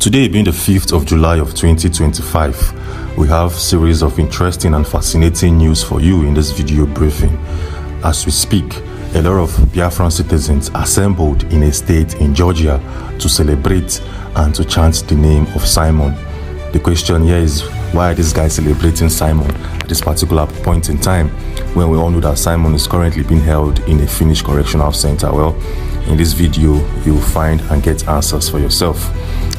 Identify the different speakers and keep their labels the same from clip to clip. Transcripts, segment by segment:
Speaker 1: Today being the 5th of July of 2025, we have a series of interesting and fascinating news for you in this video briefing. As we speak, a lot of Biafran citizens assembled in a state in Georgia to celebrate and to chant the name of Simon. The question here is, why are these guys celebrating Simon at this particular point in time when we all know that Simon is currently being held in a Finnish correctional center? Well, in this video, you'll find and get answers for yourself.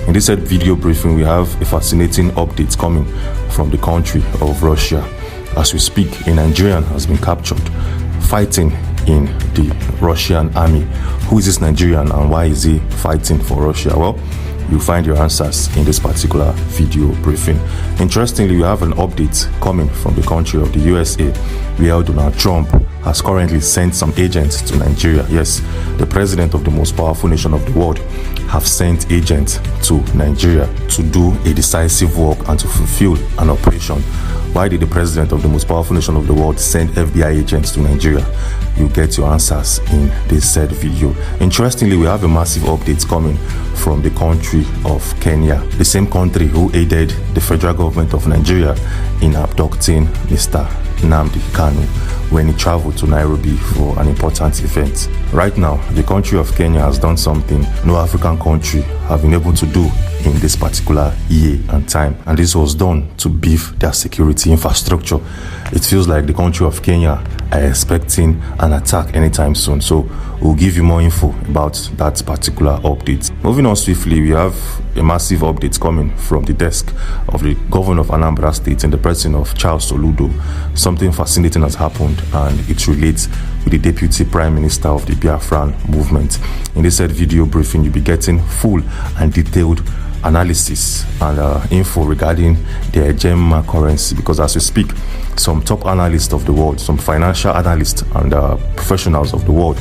Speaker 1: In this video briefing, we have a fascinating update coming from the country of Russia. As we speak, a Nigerian has been captured fighting in the Russian army. Who is this Nigerian and why is he fighting for Russia? Well, you'll find your answers in this particular video briefing. Interestingly, we have an update coming from the country of the USA, where Donald Trump has currently sent some agents to Nigeria. Yes, the president of the most powerful nation of the world have sent agents to Nigeria to do a decisive work and to fulfill an operation. Why did the president of the most powerful nation of the world send FBI agents to Nigeria? You'll get your answers in this said video. Interestingly, we have a massive update coming from the country of Kenya, the same country who aided the federal government of Nigeria in abducting Mr. Anambra when he traveled to Nairobi for an important event. Right now, the country of Kenya has done something no African country have been able to do in this particular year and time, and this was done to beef their security infrastructure. It feels like the country of Kenya are expecting an attack anytime soon, so we'll give you more info about that particular update. Moving on swiftly, we have a massive update coming from the desk of the governor of Anambra State in the person of Charles Soludo. Something fascinating has happened, and it relates with the deputy prime minister of the Biafran movement. In this said video briefing, you'll be getting full and detailed analysis and info regarding the Agema currency, because as we speak, some top analysts of the world, some financial analysts and professionals of the world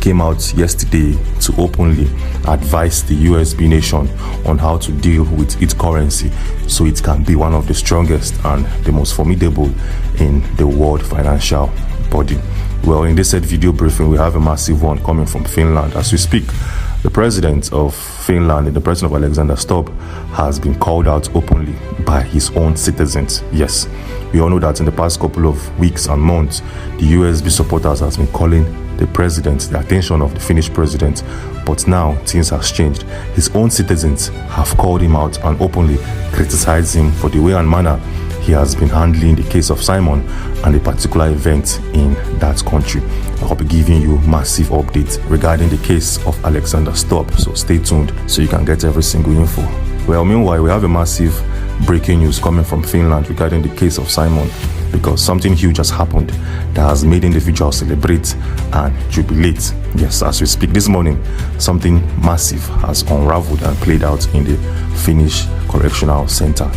Speaker 1: came out yesterday to openly advise the USB nation on how to deal with its currency so it can be one of the strongest and the most formidable in the world financial body. Well, in this said video briefing, we have a massive one coming from Finland. As we speak, the president of Finland, the president of Alexander Stubb, has been called out openly by his own citizens. Yes, we all know that in the past couple of weeks and months, the USB supporters has been calling the president, the attention of the Finnish president, but now things have changed. His own citizens have called him out and openly criticized him for the way and manner he has been handling the case of Simon and a particular event in that country. I'll be giving you massive updates regarding the case of Alexander Stubb, so stay tuned so you can get every single info. Well, meanwhile, we have a massive breaking news coming from Finland regarding the case of Simon, because something huge has happened that has made individuals celebrate and jubilate. Yes, as we speak this morning, something massive has unraveled and played out in the Finnish correctional center.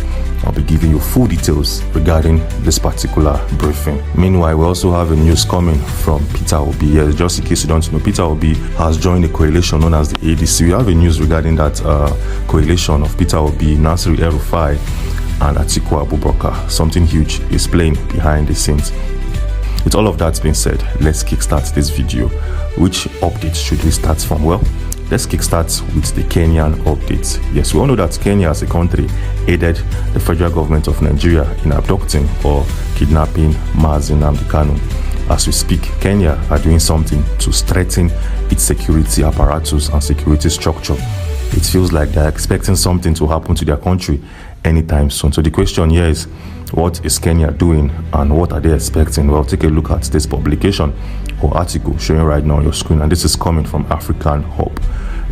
Speaker 1: I'll be giving you full details regarding this particular briefing. Meanwhile, we also have a news coming from Peter Obi. Yes, just in case you don't know, Peter Obi has joined a coalition known as the ADC. We have a news regarding that coalition of Peter Obi, Nasir El-Rufai, and Atiku Abubakar. Something huge is playing behind the scenes. With all of that being said, let's kickstart this video. Which update should we start from? Well, let's kickstart with the Kenyan updates. Yes, we all know that Kenya as a country aided the federal government of Nigeria in abducting or kidnapping Mazi Nnamdi Kanu. As we speak, Kenya are doing something to strengthen its security apparatus and security structure. It feels like they're expecting something to happen to their country anytime soon. So the question here is, what is Kenya doing and what are they expecting? Well, take a look at this publication or article showing right now on your screen, and this is coming from African Hub.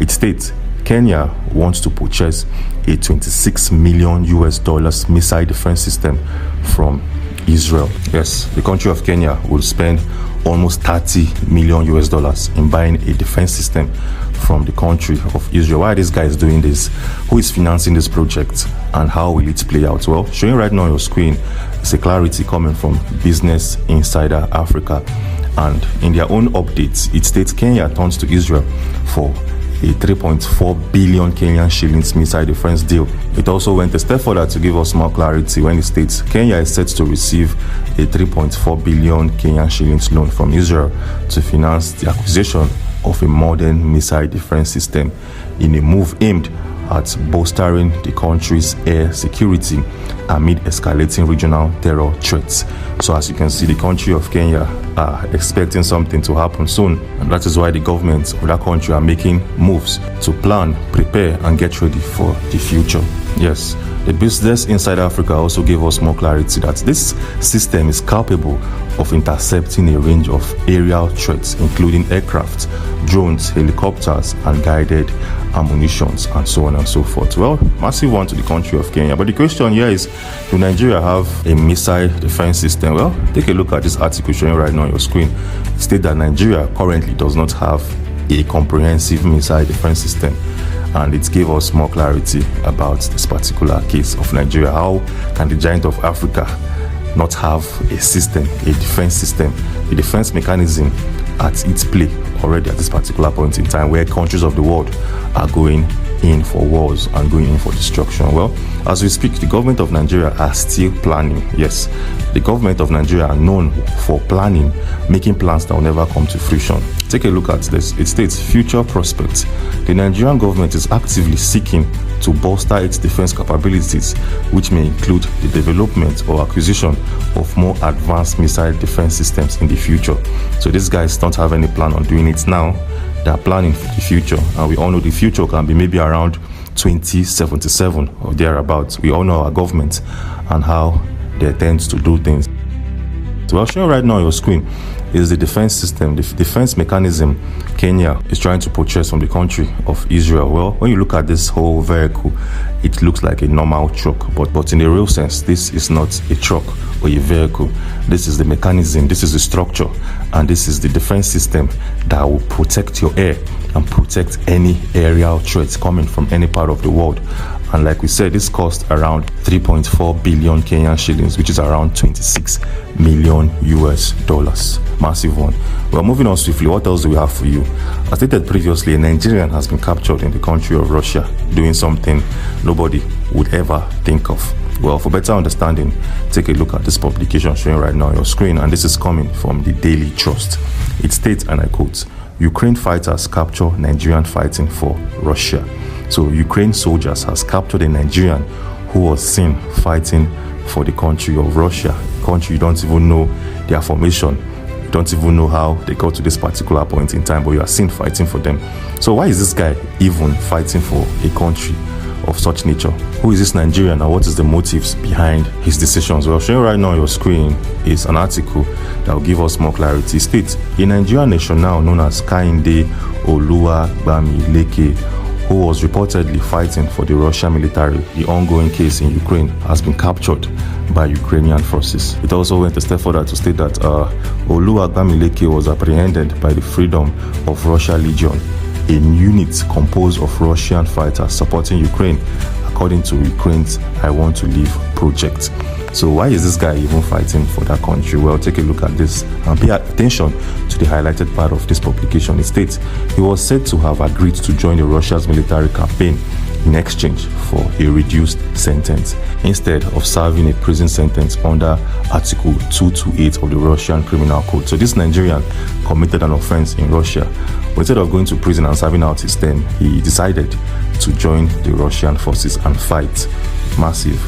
Speaker 1: It states Kenya wants to purchase a $26 million missile defense system from Israel. Yes, the country of Kenya will spend almost $30 million in buying a defense system from the country of Israel. Why are these guys doing this? Who is financing this project and how will it play out? Well, showing right now on your screen is a clarity coming from Business Insider Africa, and in their own updates, it states Kenya turns to Israel for a 3.4 billion Kenyan shillings missile defense deal. It also went a step further to give us more clarity when it states Kenya is set to receive a 3.4 billion Kenyan shillings loan from Israel to finance the acquisition of a modern missile defense system in a move aimed at bolstering the country's air security amid escalating regional terror threats. So as you can see, the country of Kenya are expecting something to happen soon, and that is why the government of that country are making moves to plan, prepare, and get ready for the future. Yes, the Business Inside Africa also gave us more clarity that this system is capable of intercepting a range of aerial threats, including aircraft, drones, helicopters, and guided ammunitions, and so on and so forth. Well, massive one to the country of Kenya. But the question here is, do Nigeria have a missile defense system? Well, take a look at this article showing right now on your screen. It states that Nigeria currently does not have a comprehensive missile defense system, and it gave us more clarity about this particular case of Nigeria. How can the giant of Africa not have a system, a defense system, a defense mechanism at its play already at this particular point in time, where countries of the world are going in for wars and going in for destruction? Well, as we speak, the government of Nigeria are still planning. Yes, the government of Nigeria are known for planning, making plans that will never come to fruition. Take a look at this. It states future prospects. The Nigerian government is actively seeking to bolster its defense capabilities, which may include the development or acquisition of more advanced missile defense systems in the future. So these guys don't have any plan on doing it now. They are planning for the future, and we all know the future can be maybe around 2077 or thereabouts. We all know our government and how they tend to do things. So I'll show you right now on your screen is the defense system, the defense mechanism Kenya is trying to purchase from the country of Israel. Well, when you look at this whole vehicle, it looks like a normal truck, but in a real sense, this is not a truck or a vehicle. This is the mechanism, this is the structure, and this is the defense system that will protect your air and protect any aerial threats coming from any part of the world. And like we said, this cost around 3.4 billion Kenyan shillings, which is around 26 million US dollars. Massive one. Well, moving on swiftly, what else do we have for you? As stated previously, a Nigerian has been captured in the country of Russia doing something nobody would ever think of. Well, for better understanding, take a look at this publication showing right now on your screen, and this is coming from the Daily Trust. It states, and I quote, "Ukraine fighters capture Nigerian fighting for Russia." So Ukraine soldiers has captured a Nigerian who was seen fighting for the country of Russia. Country you don't even know their formation, you don't even know how they got to this particular point in time, but you are seen fighting for them. So why is this guy even fighting for a country of such nature? Who is this Nigerian, and what is the motives behind his decisions? Well, showing right now on your screen is an article that will give us more clarity. It states, a Nigerian national known as Kainde Oluwagbamileke, who was reportedly fighting for the Russian military, the ongoing case in Ukraine, has been captured by Ukrainian forces. It also went a step further to state that Oluwagbamileke was apprehended by the Freedom of Russia Legion, a unit composed of Russian fighters supporting Ukraine, according to Ukraine's I Want to Live project. So why is this guy even fighting for that country? Well, take a look at this and pay attention to the highlighted part of this publication. It states he was said to have agreed to join the Russia's military campaign in exchange for a reduced sentence, instead of serving a prison sentence under Article 228 of the Russian Criminal Code. So this Nigerian committed an offense in Russia, but instead of going to prison and serving out his term, he decided to join the Russian forces and fight. Massive.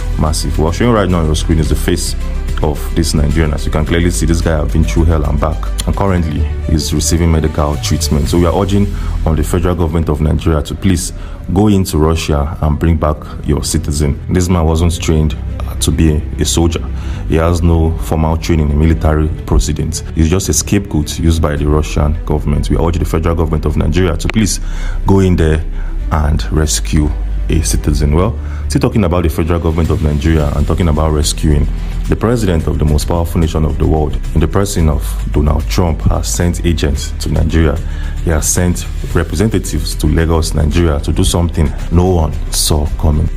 Speaker 1: What I'm showing right now on your screen is the face of this Nigerian. As you can clearly see, this guy has been through hell and back, and currently is receiving medical treatment. So we are urging on the federal government of Nigeria to please go into Russia and bring back your citizen. This man wasn't trained to be a soldier. He has no formal training in military proceedings. He's just a scapegoat used by the Russian government. We urge the federal government of Nigeria to please go in there and rescue a citizen. Well, still talking about the federal government of Nigeria and talking about rescuing, the president of the most powerful nation of the world, in the person of Donald Trump, has sent agents to Nigeria. He has sent representatives to Lagos, Nigeria, to do something no one saw coming.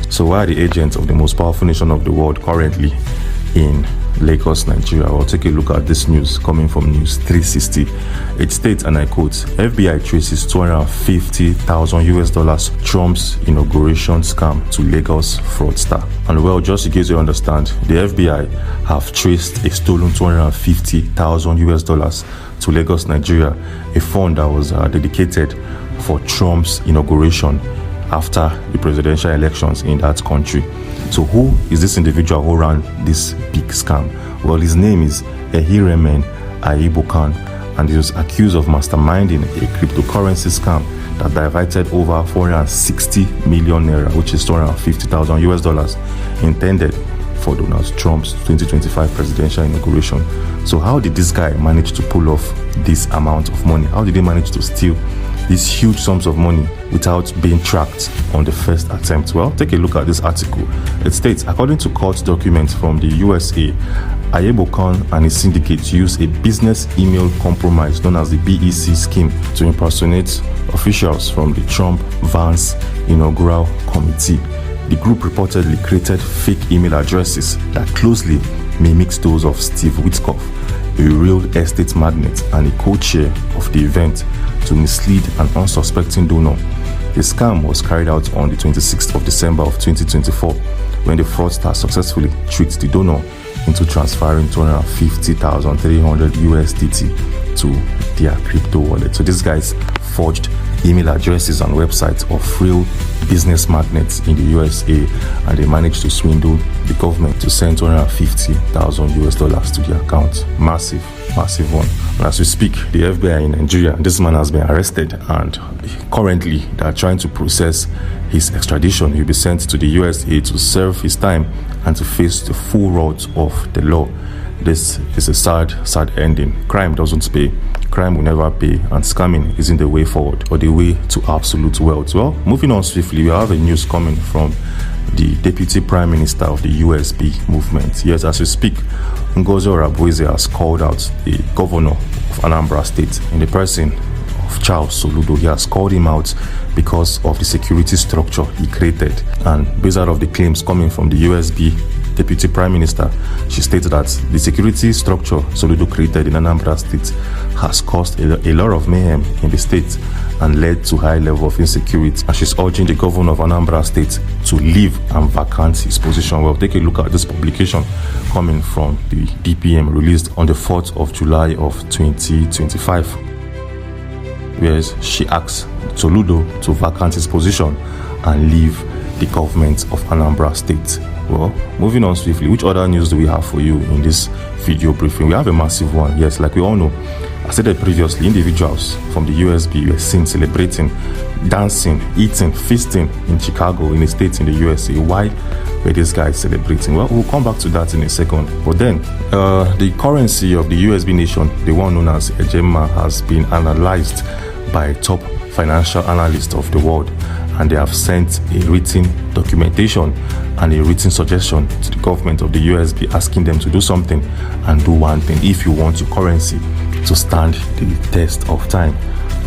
Speaker 1: So why are the agents of the most powerful nation of the world currently in Lagos, Nigeria? Well, take a look at this news coming from News 360. It states, and I quote, FBI traces $250,000 US Trump's inauguration scam to Lagos fraudster. And well, just in case you understand, the FBI have traced a stolen $250,000 US to Lagos, Nigeria, a fund that was dedicated for Trump's inauguration after the presidential elections in that country. So who is this individual who ran this big scam? Well, his name is Ehiremen Aibokan, and he was accused of masterminding a cryptocurrency scam that diverted over 460 million naira, which is $250,000, intended for Donald Trump's 2025 presidential inauguration. So how did this guy manage to pull off this amount of money? How did he manage to steal these huge sums of money without being tracked on the first attempt? Well, take a look at this article. It states, according to court documents from the USA, Ayebokan and his syndicate used a business email compromise known as the BEC scheme to impersonate officials from the Trump-Vance inaugural committee. The group reportedly created fake email addresses that closely mimicked those of Steve Witkoff, a real estate magnate and a co-chair of the event, to mislead an unsuspecting donor. The scam was carried out on the 26th of December of 2024 when the fraudster successfully tricked the donor into transferring 250,300 USDT to their crypto wallet. So these guys forged email addresses and websites of real business magnates in the USA, and they managed to swindle the government to send $250,000 to their account. Massive one. And as we speak, the FBI in Nigeria, this man has been arrested, and currently they are trying to process his extradition. He'll be sent to the USA to serve his time and to face the full wrath of the law. This is a sad ending. Crime doesn't pay. Crime will never pay, and scamming isn't the way forward or the way to absolute wealth. Well, moving on swiftly, we have a news coming from the Deputy Prime Minister of the USB movement. Yes, as we speak, Ngozi Orabueze has called out the governor of Anambra State in the person of Charles Soludo. He has called him out because of the security structure he created, and based out of the claims coming from the USB Deputy Prime Minister, she stated that the security structure Soludo created in Anambra State has caused a lot of mayhem in the state and led to high level of insecurity, and she's urging the governor of Anambra State to leave and vacate his position. Well, take a look at this publication coming from the DPM, released on the 4th of July of 2025, where she asks Soludo to vacate his position and leave the government of Anambra State. Well, moving on swiftly, which other news do we have for you in this video briefing? We have a massive one. Yes, like we all know, I said that previously, individuals from the USB were seen celebrating, dancing, eating, feasting in Chicago, in a state in the USA. Why were these guys celebrating? Well, we'll come back to that in a second. But then, the currency of the USB nation, the one known as Agema, has been analyzed by top financial analysts of the world, and they have sent a written documentation and a written suggestion to the government of the USB, asking them to do something and do one thing if you want your currency to stand the test of time.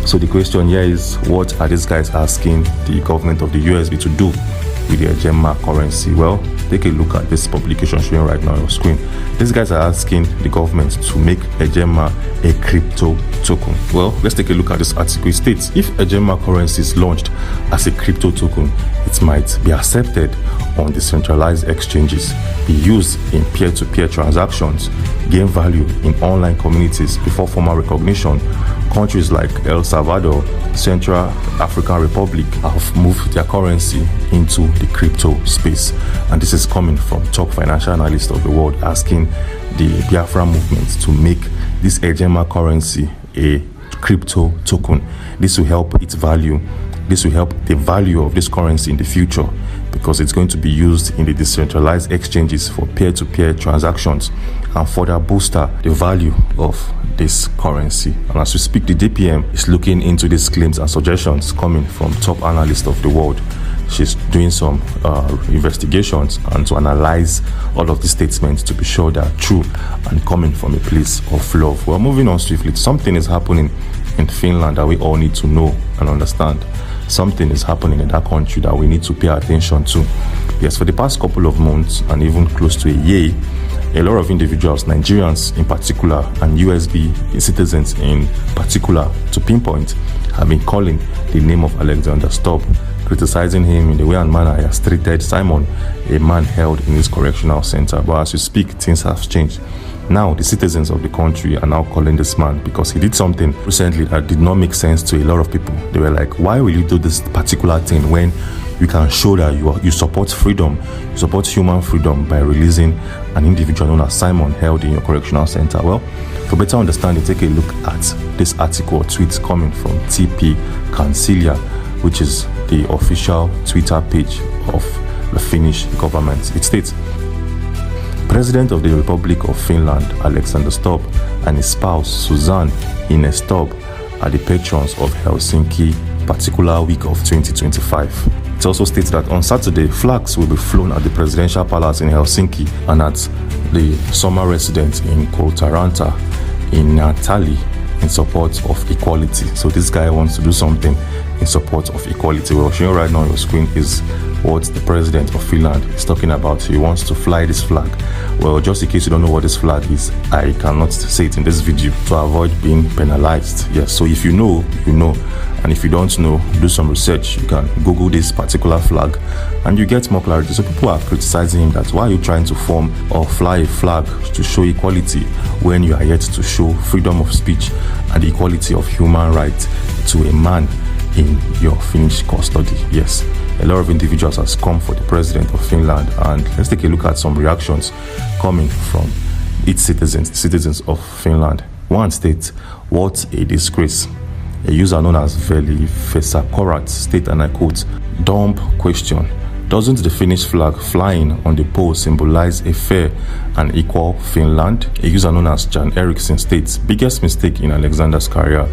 Speaker 1: So the question here is, what are these guys asking the government of the USB to do with the Agema currency? Well, take a look at this publication showing right now on your screen. These guys are asking the government to make Agema a crypto token. Well, let's take a look at this article. It states, if Agema currency is launched as a crypto token, it might be accepted on decentralized exchanges, be used in peer-to-peer transactions, gain value in online communities before formal recognition. Countries like El Salvador, Central African Republic have moved their currency into the crypto space. And this is coming from top financial analysts of the world, asking the Biafran movement to make this Agema currency a crypto token. This will help its value. This will help the value of this currency in the future, because it's going to be used in the decentralized exchanges for peer-to-peer transactions and further booster the value of this currency. And as we speak, the DPM is looking into these claims and suggestions coming from top analysts of the world. She's doing some investigations and to analyze all of the statements to be sure they are true and coming from a place of love. Well, moving on swiftly, something is happening in Finland that we all need to know and understand. Something is happening in that country that we need to pay attention to. Yes, for the past couple of months and even close to a year, a lot of individuals, Nigerians in particular, and USB citizens in particular, to pinpoint, have been calling the name of Alexander Stubb, criticizing him in the way and manner he has treated Simon, a man held in his correctional center. But as we speak, things have changed. Now, the citizens of the country are now calling this man because he did something recently that did not make sense to a lot of people. They were like, why will you do this particular thing when you can show that you support freedom, you support human freedom by releasing an individual known as Simon held in your correctional center? Well, for better understanding, take a look at this article or tweet coming from TP Cancelia, which is the official Twitter page of the Finnish government. It states, President of the Republic of Finland, Alexander Stubb, and his spouse, Susanne Ine Stubb, are the patrons of Helsinki particular week of 2025. It also states that on Saturday, flags will be flown at the presidential palace in Helsinki and at the summer residence in Kultaranta in Naantali in support of equality. So this guy wants to do something in support of equality. Well, showing right now on your screen is what the president of Finland is talking about. He wants to fly this flag. Well, just in case you don't know what this flag is, I cannot say it in this video to avoid being penalized. Yes, so if you know, you know. And if you don't know, do some research. You can Google this particular flag and you get more clarity. So people are criticizing him that why are you trying to form or fly a flag to show equality when you are yet to show freedom of speech and the equality of human rights to a man in your Finnish custody? Yes, a lot of individuals has come for the president of Finland, and let's take a look at some reactions coming from its citizens of Finland. One states, "What a disgrace." A user known as Veli Fesakorat state, and I quote, "Dumb question. Doesn't the Finnish flag flying on the pole symbolize a fair and equal Finland?" A user known as Jan Eriksson states, "Biggest mistake in Alexander's career.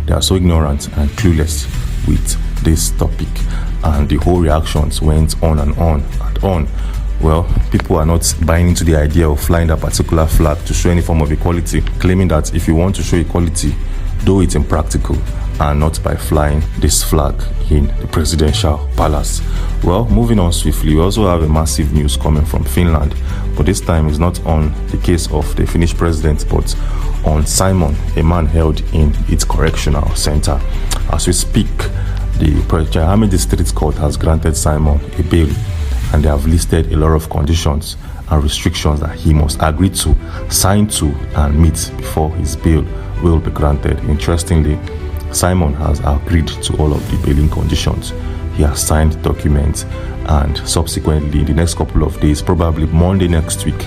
Speaker 1: They are so ignorant and clueless with this topic." And the whole reactions went on and on and on. Well, people are not buying into the idea of flying that particular flag to show any form of equality, claiming that if you want to show equality, do it in practical and not by flying this flag in the presidential palace. Well, moving on swiftly, we also have a massive news coming from Finland, but this time is not on the case of the Finnish president, but on Simon, a man held in its correctional center. As we speak, the Agema District Court has granted Simon a bail, and they have listed a lot of conditions and restrictions that he must agree to, sign to, and meet before his bail will be granted. Interestingly, Simon has agreed to all of the bailing conditions. He has signed documents, and subsequently, in the next couple of days, probably Monday next week,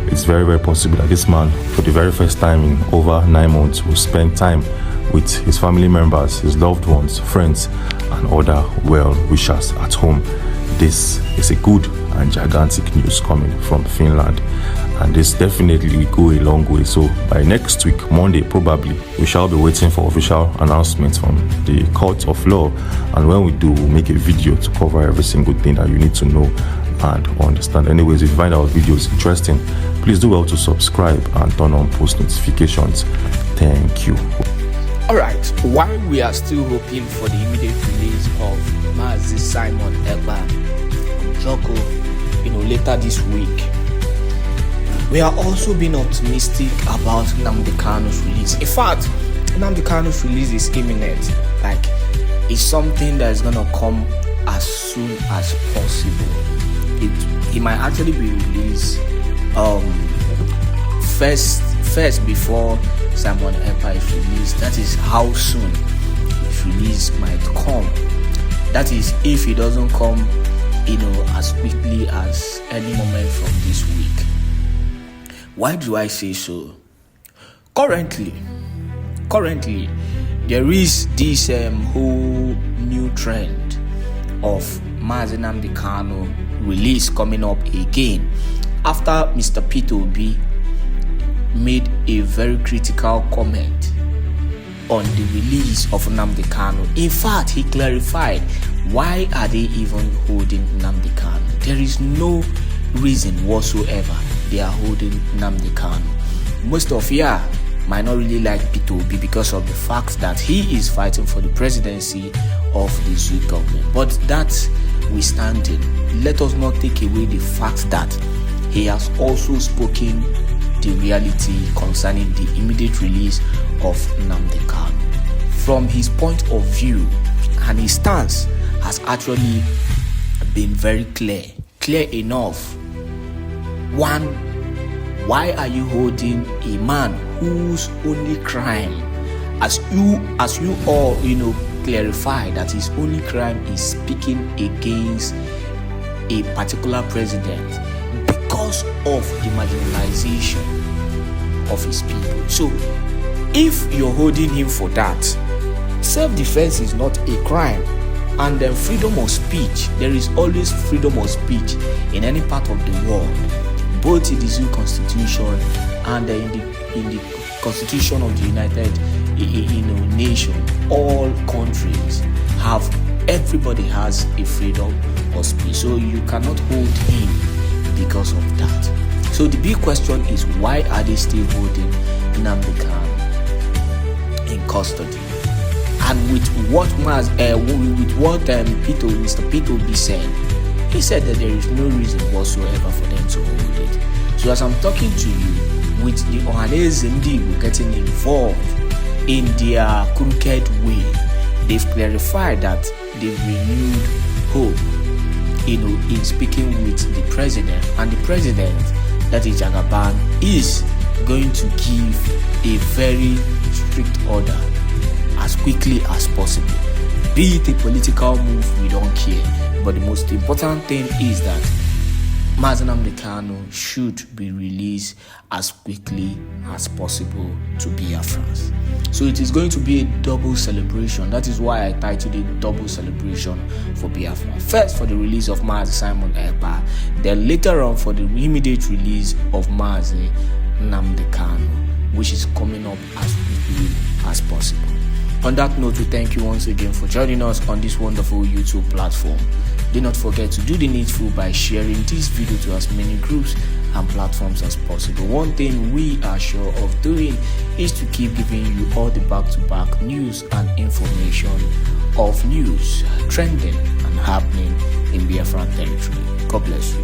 Speaker 1: it's very, very possible that this man, for the very first time in over 9 months, will spend time with his family members, his loved ones, friends, and other well-wishers at home. This is a good and gigantic news coming from Finland, and this definitely will go a long way. So by next week, Monday probably, we shall be waiting for official announcements from the court of law, and when we do, we'll make a video to cover every single thing that you need to know and understand. Anyways, if you find our videos interesting, please do well to subscribe and turn on post notifications. Thank you.
Speaker 2: Alright, while we are still hoping for the immediate release of Mazi Simon Ekpa Joko, later this week, we are also being optimistic about Nnamdi Kanu's release. In fact, Nnamdi Kanu's release is imminent. Like, it's something that is gonna come as soon as possible. It might actually be released first before Simon Ekpa is released. That is how soon his release might come. That is if it doesn't come, as quickly as any moment from this week. Why do I say so? Currently, there is this whole new trend of Mazi Nnamdi Kanu release coming up again after Mr. Peter Obi made a very critical comment on the release of Nnamdi Kanu. In fact, he clarified, why are they even holding Nnamdi Kanu? There is no reason whatsoever they are holding Nnamdi Kanu. Most of you might not really like Peter Obi because of the fact that he is fighting for the presidency of the Swiss government. But that withstanding, let us not take away the fact that he has also spoken the reality concerning the immediate release of Nnamdi Kanu. From his point of view, and his stance has actually been very clear enough. One, Why are you holding a man whose only crime, as you all clarify, that his only crime is speaking against a particular president because of the marginalization of his people? So if you're holding him for that, self-defense is not a crime. And then freedom of speech, there is always freedom of speech in any part of the world, both in the zoo constitution and in the constitution of the United Nation. All countries have, everybody has a freedom of speech, so you cannot hold him because of that. So the big question is, why are they still holding Nnamdi Kanu in custody? And with what Mr. P2B said, he said that there is no reason whatsoever for them to hold it. So as I'm talking to you, with the Ohanese Ndigo getting involved in their crooked way, they've clarified that they've renewed hope, in speaking with the president, and the president, that is Jagaban, is going to give a very strict order as quickly as possible. Be it a political move, we don't care. But the most important thing is that Nnamdi Kanu should be released as quickly as possible to Biafrans. So it is going to be a double celebration. That is why I titled it Double Celebration for Biafra. First for the release of Mazi Simon Ekpa, then later on for the immediate release of Mazi Nnamdi Kanu, which is coming up as quickly as possible. On that note, we thank you once again for joining us on this wonderful YouTube platform. Do not forget to do the needful by sharing this video to as many groups and platforms as possible. One thing we are sure of doing is to keep giving you all the back-to-back news and information of news trending and happening in Biafran territory. God bless you.